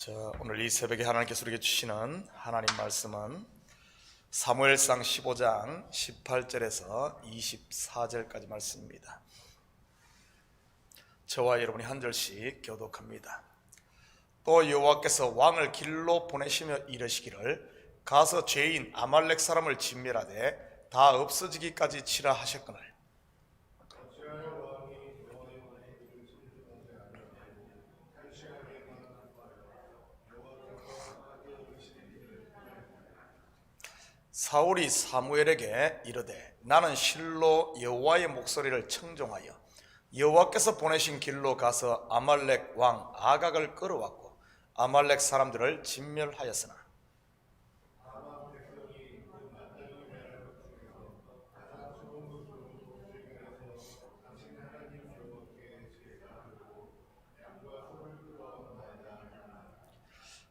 오늘 이 새벽에 하나님께서 우리에게 주시는 하나님 말씀은 사무엘상 15장 18절에서 24절까지 말씀입니다. 저와 여러분이 한 절씩 교독합니다. 또 여호와께서 왕을 길로 보내시며 이르시기를 가서 죄인 아말렉 사람을 진멸하되 다 없어지기까지 치라 하셨거늘 사울이 사무엘에게 이르되 나는 실로 여호와의 목소리를 청종하여 여호와께서 보내신 길로 가서 아말렉 왕 아각을 끌어왔고 아말렉 사람들을 진멸하였으나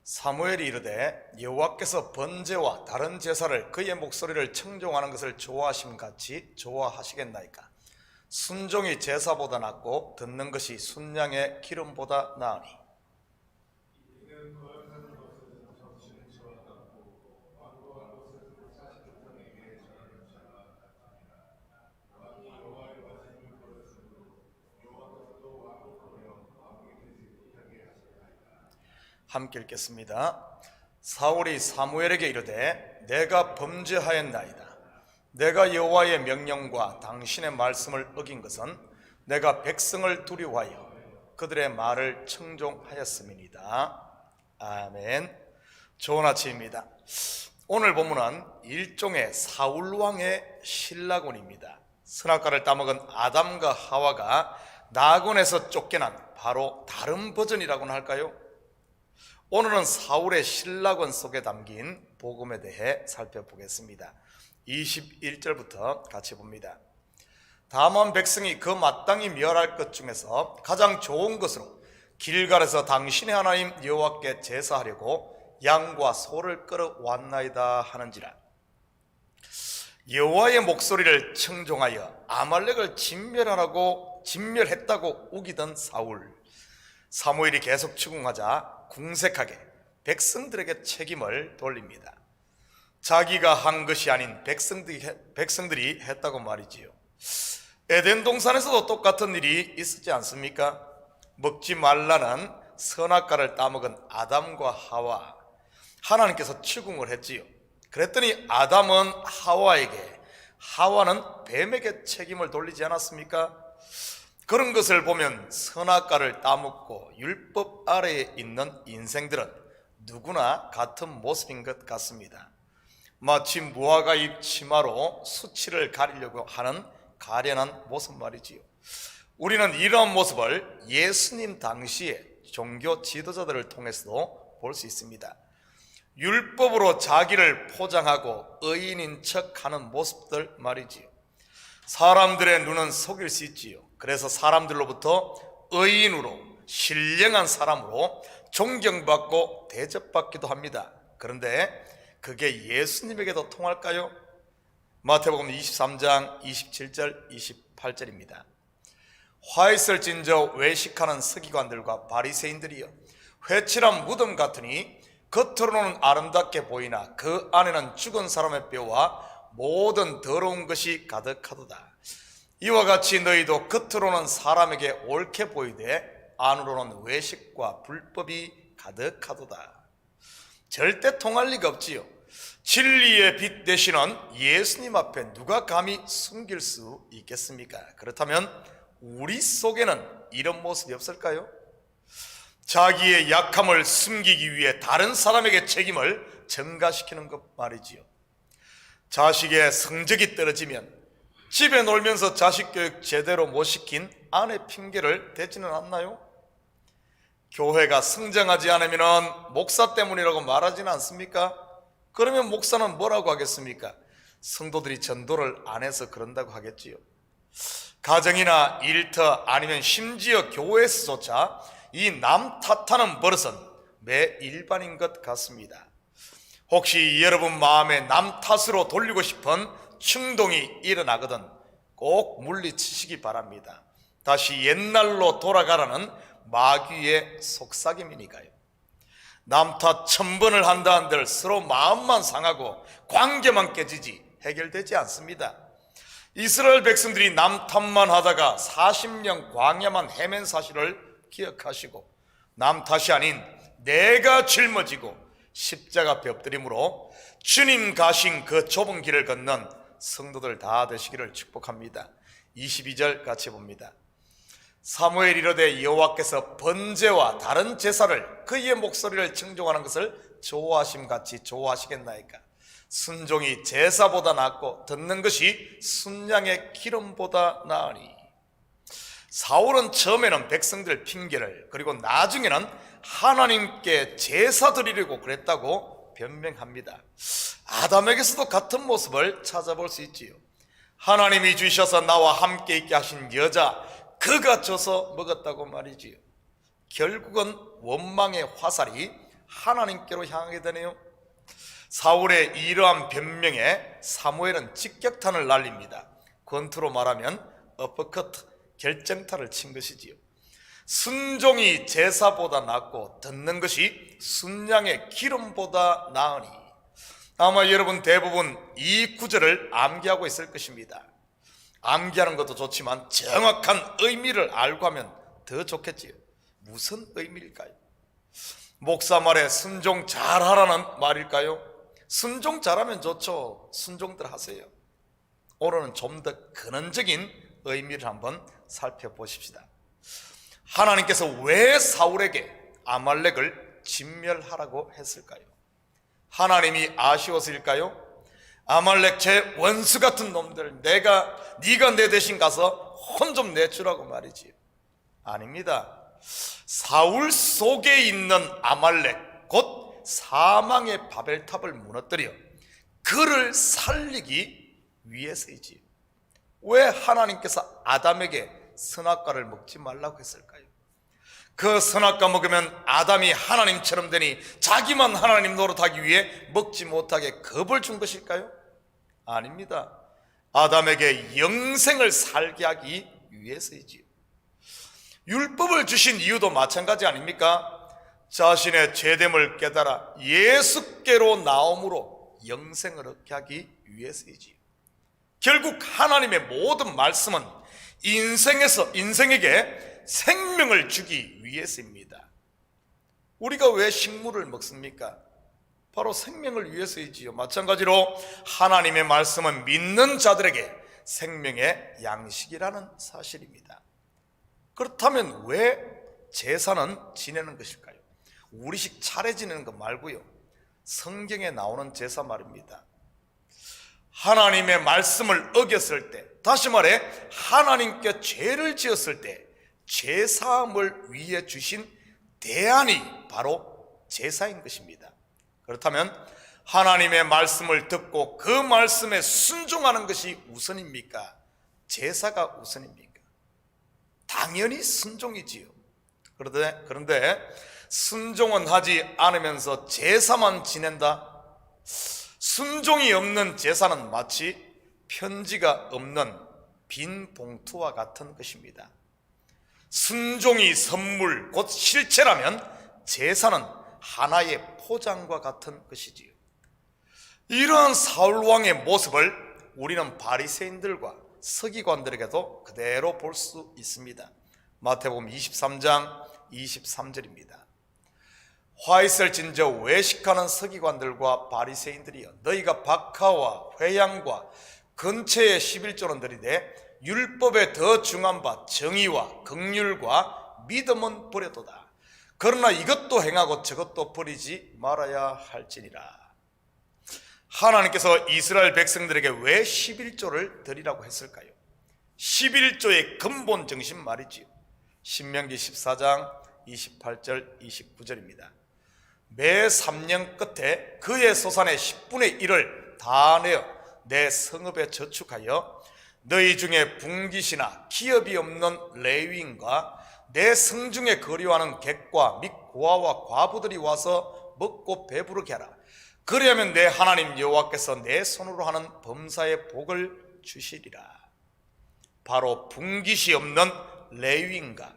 사무엘이 이르되 여호와께서 번제와 다른 제사를 그의 목소리를 청종하는 것을 좋아하심같이 좋아하시겠나이까. 순종이 제사보다 낫고 듣는 것이 순양의 기름보다 나으니 함께 읽겠습니다. 사울이 사무엘에게 이르되 내가 범죄하였나이다. 내가 여호와의 명령과 당신의 말씀을 어긴 것은 내가 백성을 두려워하여 그들의 말을 청종하였음이니이다. 아멘. 좋은 아침입니다. 오늘 본문은 일종의 사울왕의 신라곤입니다. 선악과를 따먹은 아담과 하와가 나곤에서 쫓겨난 바로 다른 버전이라고나 할까요? 오늘은 사울의 신라권 속에 담긴 복음에 대해 살펴보겠습니다. 21절부터 같이 봅니다. 다만 백성이 그 마땅히 멸할 것 중에서 가장 좋은 것으로 길갈에서 당신의 하나님 여호와께 제사하려고 양과 소를 끌어왔나이다 하는지라. 여호와의 목소리를 청종하여 아말렉을 진멸했다고 우기던 사울. 사무엘이 계속 추궁하자 궁색하게 백성들에게 책임을 돌립니다. 자기가 한 것이 아닌 백성들이 했다고 말이지요. 에덴 동산에서도 똑같은 일이 있었지 않습니까? 먹지 말라는 선악과를 따먹은 아담과 하와, 하나님께서 추궁을 했지요. 그랬더니 아담은 하와에게, 하와는 뱀에게 책임을 돌리지 않았습니까? 그런 것을 보면 선악과를 따먹고 율법 아래에 있는 인생들은 누구나 같은 모습인 것 같습니다. 마치 무화과 잎 치마로 수치를 가리려고 하는 가련한 모습 말이지요. 우리는 이러한 모습을 예수님 당시의 종교 지도자들을 통해서도 볼 수 있습니다. 율법으로 자기를 포장하고 의인인 척하는 모습들 말이지요. 사람들의 눈은 속일 수 있지요. 그래서 사람들로부터 의인으로, 신령한 사람으로 존경받고 대접받기도 합니다. 그런데 그게 예수님에게도 통할까요? 마태복음 23장 27절 28절입니다. 화 있을진저 외식하는 서기관들과 바리새인들이여, 회칠한 무덤 같으니 겉으로는 아름답게 보이나 그 안에는 죽은 사람의 뼈와 모든 더러운 것이 가득하도다. 이와 같이 너희도 겉으로는 사람에게 옳게 보이되 안으로는 외식과 불법이 가득하도다. 절대 통할 리가 없지요. 진리의 빛 되시는 예수님 앞에 누가 감히 숨길 수 있겠습니까? 그렇다면 우리 속에는 이런 모습이 없을까요? 자기의 약함을 숨기기 위해 다른 사람에게 책임을 전가시키는 것 말이지요. 자식의 성적이 떨어지면 집에 놀면서 자식 교육 제대로 못 시킨 아내 핑계를 대지는 않나요? 교회가 성장하지 않으면 목사 때문이라고 말하지는 않습니까? 그러면 목사는 뭐라고 하겠습니까? 성도들이 전도를 안 해서 그런다고 하겠지요. 가정이나 일터 아니면 심지어 교회에서조차 이 남 탓하는 버릇은 매 일반인 것 같습니다. 혹시 여러분 마음에 남 탓으로 돌리고 싶은 충동이 일어나거든 꼭 물리치시기 바랍니다. 다시 옛날로 돌아가라는 마귀의 속삭임이니까요. 남탓 1000번을 한다 한들 서로 마음만 상하고 관계만 깨지지 해결되지 않습니다. 이스라엘 백성들이 남탓만 하다가 40년 광야만 헤맨 사실을 기억하시고 남 탓이 아닌 내가 짊어지고 십자가 앞에 엎드림으로 주님 가신 그 좁은 길을 걷는 성도들 다 되시기를 축복합니다. 22절 같이 봅니다. 사무엘 이르되 여호와께서 번제와 다른 제사를 그의 목소리를 청종하는 것을 좋아하심같이 좋아하시겠나이까. 순종이 제사보다 낫고 듣는 것이 순양의 기름보다 나으니. 사울은 처음에는 백성들 핑계를, 그리고 나중에는 하나님께 제사 드리려고 그랬다고 변명합니다. 아담에게서도 같은 모습을 찾아볼 수 있지요. 하나님이 주셔서 나와 함께 있게 하신 여자, 그가 줘서 먹었다고 말이지요. 결국은 원망의 화살이 하나님께로 향하게 되네요. 사울의 이러한 변명에 사무엘은 직격탄을 날립니다. 권투로 말하면 어퍼커트, 결정타를 친 것이지요. 순종이 제사보다 낫고 듣는 것이 순양의 기름보다 나으니. 아마 여러분 대부분 이 구절을 암기하고 있을 것입니다. 암기하는 것도 좋지만 정확한 의미를 알고 하면 더 좋겠지요. 무슨 의미일까요? 목사 말에 순종 잘하라는 말일까요? 순종 잘하면 좋죠. 순종들 하세요. 오늘은 좀 더 근원적인 의미를 한번 살펴보십시다. 하나님께서 왜 사울에게 아말렉을 진멸하라고 했을까요? 하나님이 아쉬워서일까요? 아말렉 제 원수 같은 놈들, 네가 내 대신 가서 혼 좀 내주라고 말이지. 아닙니다. 사울 속에 있는 아말렉, 곧 사망의 바벨탑을 무너뜨려 그를 살리기 위해서이지. 왜 하나님께서 아담에게 선악과를 먹지 말라고 했을까요? 그 선악과 먹으면 아담이 하나님처럼 되니 자기만 하나님 노릇하기 위해 먹지 못하게 겁을 준 것일까요? 아닙니다. 아담에게 영생을 살게 하기 위해서이지요. 율법을 주신 이유도 마찬가지 아닙니까? 자신의 죄됨을 깨달아 예수께로 나옴으로 영생을 얻게 하기 위해서이지요. 결국 하나님의 모든 말씀은 인생에게 생명을 주기 위해서입니다. 우리가 왜 식물을 먹습니까? 바로 생명을 위해서이지요. 마찬가지로 하나님의 말씀은 믿는 자들에게 생명의 양식이라는 사실입니다. 그렇다면 왜 제사는 지내는 것일까요? 우리식 차례 지내는 것 말고요, 성경에 나오는 제사 말입니다. 하나님의 말씀을 어겼을 때, 다시 말해 하나님께 죄를 지었을 때 죄사함을 위해 주신 대안이 바로 제사인 것입니다. 그렇다면 하나님의 말씀을 듣고 그 말씀에 순종하는 것이 우선입니까? 제사가 우선입니까? 당연히 순종이지요. 그런데 순종은 하지 않으면서 제사만 지낸다? 순종이 없는 제사는 마치 편지가 없는 빈 봉투와 같은 것입니다. 순종이 선물, 곧 실체라면 제사는 하나의 포장과 같은 것이지요. 이러한 사울왕의 모습을 우리는 바리새인들과 서기관들에게도 그대로 볼 수 있습니다. 마태복음 23장 23절입니다. 화 있을진저 외식하는 서기관들과 바리새인들이여, 너희가 박하와 회양과 근처의 11조는 들이되 율법에 더 중한 바 정의와 긍휼과 믿음은 버려도다. 그러나 이것도 행하고 저것도 버리지 말아야 할지니라. 하나님께서 이스라엘 백성들에게 왜 11조를 드리라고 했을까요? 11조의 근본 정신 말이지요. 신명기 14장 28절 29절입니다. 매 3년 끝에 그의 소산의 10분의 1을 다 내어 내 성읍에 저축하여 너희 중에 분깃이나 기업이 없는 레위인과 내 성중에 거류하는 객과 및 고아와 과부들이 와서 먹고 배부르게 하라. 그리하면 내 하나님 여호와께서 내 손으로 하는 범사의 복을 주시리라. 바로 분깃이 없는 레위인과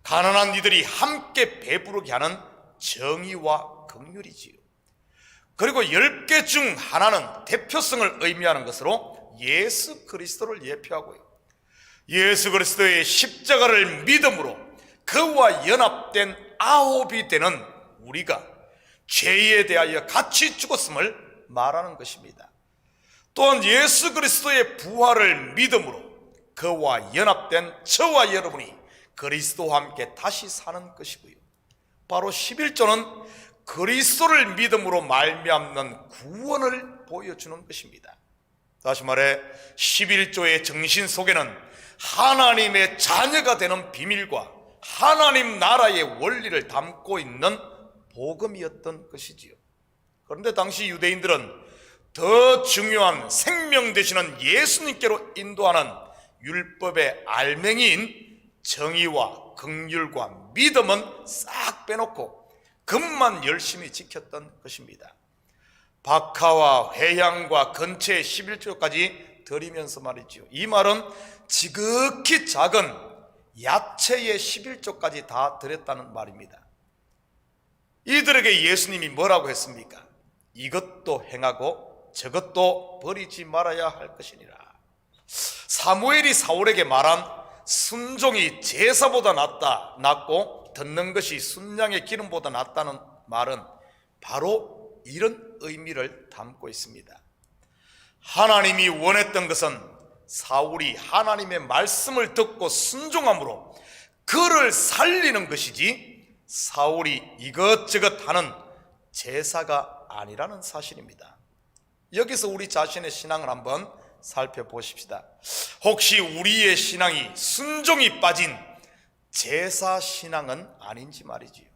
가난한 이들이 함께 배부르게 하는 정의와 긍휼이지요. 그리고 10개 중 하나는 대표성을 의미하는 것으로 예수 그리스도를 예표하고요, 예수 그리스도의 십자가를 믿음으로 그와 연합된 아홉이 되는 우리가 죄에 대하여 같이 죽었음을 말하는 것입니다. 또한 예수 그리스도의 부활을 믿음으로 그와 연합된 저와 여러분이 그리스도와 함께 다시 사는 것이고요, 바로 11조는 그리스도를 믿음으로 말미암는 구원을 보여주는 것입니다. 다시 말해 11조의 정신 속에는 하나님의 자녀가 되는 비밀과 하나님 나라의 원리를 담고 있는 복음이었던 것이지요. 그런데 당시 유대인들은 더 중요한 생명 되시는 예수님께로 인도하는 율법의 알맹이인 정의와 긍휼과 믿음은 싹 빼놓고 금만 열심히 지켰던 것입니다. 박하와 회향과 건채의 11조까지 드리면서 말이죠, 이 말은 지극히 작은 야채의 11조까지 다 드렸다는 말입니다. 이들에게 예수님이 뭐라고 했습니까? 이것도 행하고 저것도 버리지 말아야 할 것이니라. 사무엘이 사울에게 말한 순종이 제사보다 낫고 듣는 것이 순양의 기름보다 낫다는 말은 바로 이런 의미를 담고 있습니다. 하나님이 원했던 것은 사울이 하나님의 말씀을 듣고 순종함으로 그를 살리는 것이지 사울이 이것저것 하는 제사가 아니라는 사실입니다. 여기서 우리 자신의 신앙을 한번 살펴보십시다. 혹시 우리의 신앙이 순종이 빠진 제사 신앙은 아닌지 말이지요.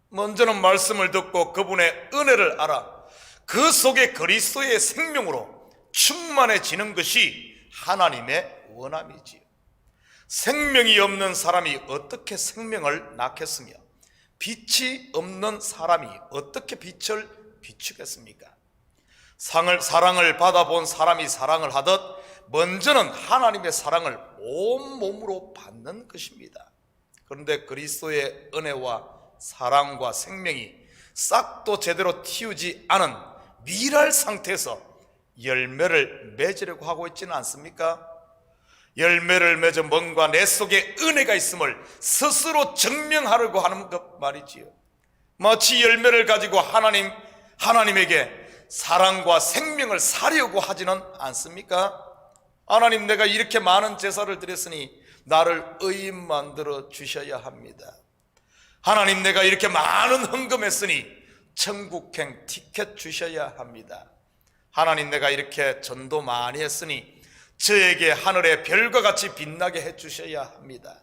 먼저는 말씀을 듣고 그분의 은혜를 알아 그 속에 그리스도의 생명으로 충만해지는 것이 하나님의 원함이지요. 생명이 없는 사람이 어떻게 생명을 낳겠으며 빛이 없는 사람이 어떻게 빛을 비추겠습니까? 사랑을 받아본 사람이 사랑을 하듯 먼저는 하나님의 사랑을 온몸으로 받는 것입니다. 그런데 그리스도의 은혜와 사랑과 생명이 싹도 제대로 틔우지 않은 미랄 상태에서 열매를 맺으려고 하고 있지는 않습니까? 열매를 맺어 뭔가 내 속에 은혜가 있음을 스스로 증명하려고 하는 것 말이지요. 마치 열매를 가지고 하나님에게 사랑과 생명을 사려고 하지는 않습니까? 하나님, 내가 이렇게 많은 제사를 드렸으니 나를 의인 만들어 주셔야 합니다. 하나님, 내가 이렇게 많은 헌금했으니 천국행 티켓 주셔야 합니다. 하나님, 내가 이렇게 전도 많이 했으니 저에게 하늘의 별과 같이 빛나게 해주셔야 합니다.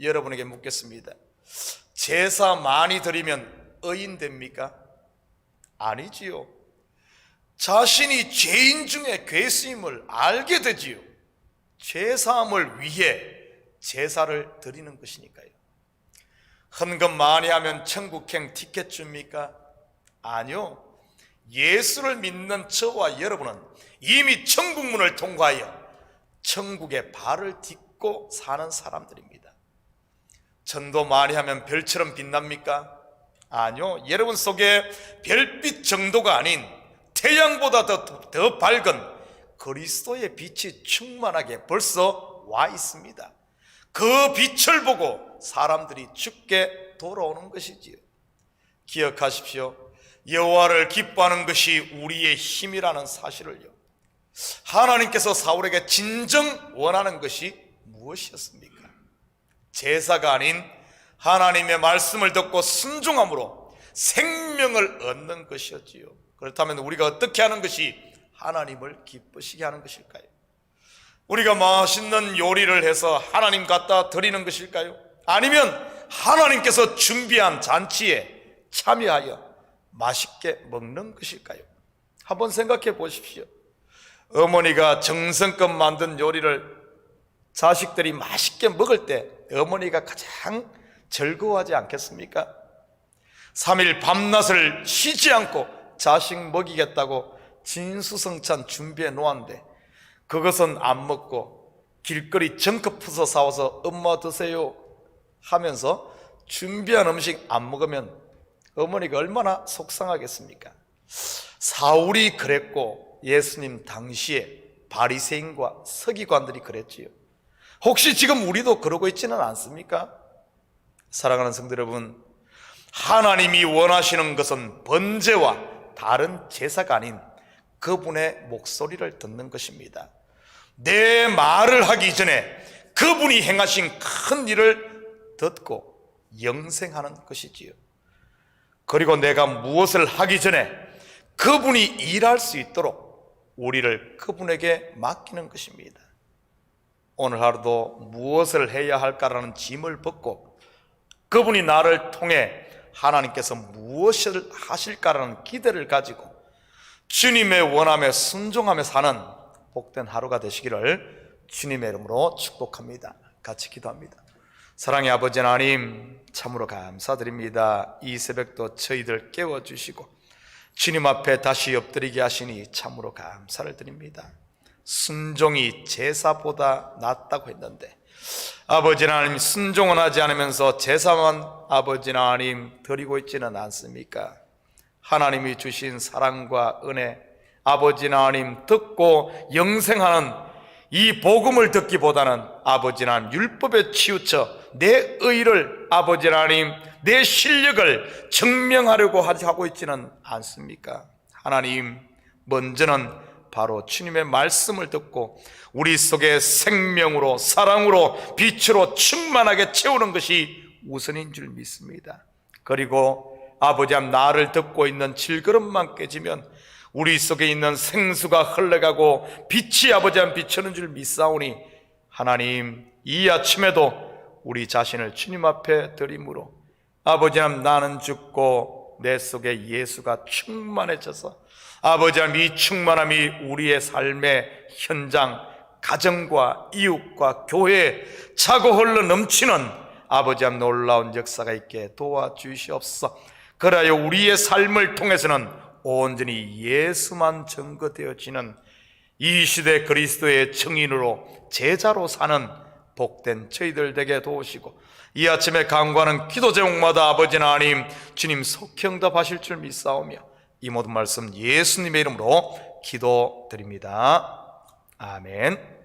여러분에게 묻겠습니다. 제사 많이 드리면 의인 됩니까? 아니지요. 자신이 죄인 중에 괴수임을 알게 되지요. 죄사함을 위해 제사를 드리는 것이니까요. 헌금 많이 하면 천국행 티켓 줍니까? 아니요. 예수를 믿는 저와 여러분은 이미 천국문을 통과하여 천국의 발을 딛고 사는 사람들입니다. 전도 많이 하면 별처럼 빛납니까? 아니요. 여러분 속에 별빛 정도가 아닌 태양보다 더 밝은 그리스도의 빛이 충만하게 벌써 와 있습니다. 그 빛을 보고 사람들이 주께 돌아오는 것이지요. 기억하십시오. 여호와를 기뻐하는 것이 우리의 힘이라는 사실을요. 하나님께서 사울에게 진정 원하는 것이 무엇이었습니까? 제사가 아닌 하나님의 말씀을 듣고 순종함으로 생명을 얻는 것이었지요. 그렇다면 우리가 어떻게 하는 것이 하나님을 기쁘시게 하는 것일까요? 우리가 맛있는 요리를 해서 하나님 갖다 드리는 것일까요? 아니면 하나님께서 준비한 잔치에 참여하여 맛있게 먹는 것일까요? 한번 생각해 보십시오. 어머니가 정성껏 만든 요리를 자식들이 맛있게 먹을 때 어머니가 가장 즐거워하지 않겠습니까? 3일 밤낮을 쉬지 않고 자식 먹이겠다고 진수성찬 준비해 놓았는데 그것은 안 먹고 길거리 정크 푸서 사와서 엄마 드세요 하면서 준비한 음식 안 먹으면 어머니가 얼마나 속상하겠습니까? 사울이 그랬고 예수님 당시에 바리새인과 서기관들이 그랬지요. 혹시 지금 우리도 그러고 있지는 않습니까? 사랑하는 성도 여러분, 하나님이 원하시는 것은 번제와 다른 제사가 아닌 그분의 목소리를 듣는 것입니다. 내 말을 하기 전에 그분이 행하신 큰 일을 듣고 영생하는 것이지요. 그리고 내가 무엇을 하기 전에 그분이 일할 수 있도록 우리를 그분에게 맡기는 것입니다. 오늘 하루도 무엇을 해야 할까라는 짐을 벗고 그분이 나를 통해 하나님께서 무엇을 하실까라는 기대를 가지고 주님의 원함에 순종하며 사는 복된 하루가 되시기를 주님의 이름으로 축복합니다. 같이 기도합니다. 사랑의 아버지 하나님, 참으로 감사드립니다. 이 새벽도 저희들 깨워주시고 주님 앞에 다시 엎드리게 하시니 참으로 감사를 드립니다. 순종이 제사보다 낫다고 했는데 아버지 하나님, 순종은 하지 않으면서 제사만 아버지 하나님 드리고 있지는 않습니까? 하나님이 주신 사랑과 은혜, 아버지 하나님 듣고 영생하는 이 복음을 듣기보다는 아버지 하나님 율법에 치우쳐 내 의를 아버지 하나님 내 실력을 증명하려고 하고 있지는 않습니까? 하나님, 먼저는 바로 주님의 말씀을 듣고 우리 속에 생명으로 사랑으로 빛으로 충만하게 채우는 것이 우선인 줄 믿습니다. 그리고 아버지 하나님, 나를 듣고 있는 질그릇만 깨지면 우리 속에 있는 생수가 흘러가고 빛이 아버지 하나님 비추는 줄 믿사오니 하나님, 이 아침에도 우리 자신을 주님 앞에 드림으로 아버지 하나님, 나는 죽고 내 속에 예수가 충만해져서 아버지 하나님, 이 충만함이 우리의 삶의 현장, 가정과 이웃과 교회에 차고 흘러 넘치는 아버지 하나님 놀라운 역사가 있게 도와주시옵소서. 그래야 우리의 삶을 통해서는 온전히 예수만 증거되어지는 이 시대 그리스도의 증인으로 제자로 사는 복된 저희들 되게 도우시고 이 아침에 간구하는 기도 제목마다 아버지 하나님 주님 속히 응답하실 줄 믿사오며 이 모든 말씀 예수님의 이름으로 기도드립니다. 아멘.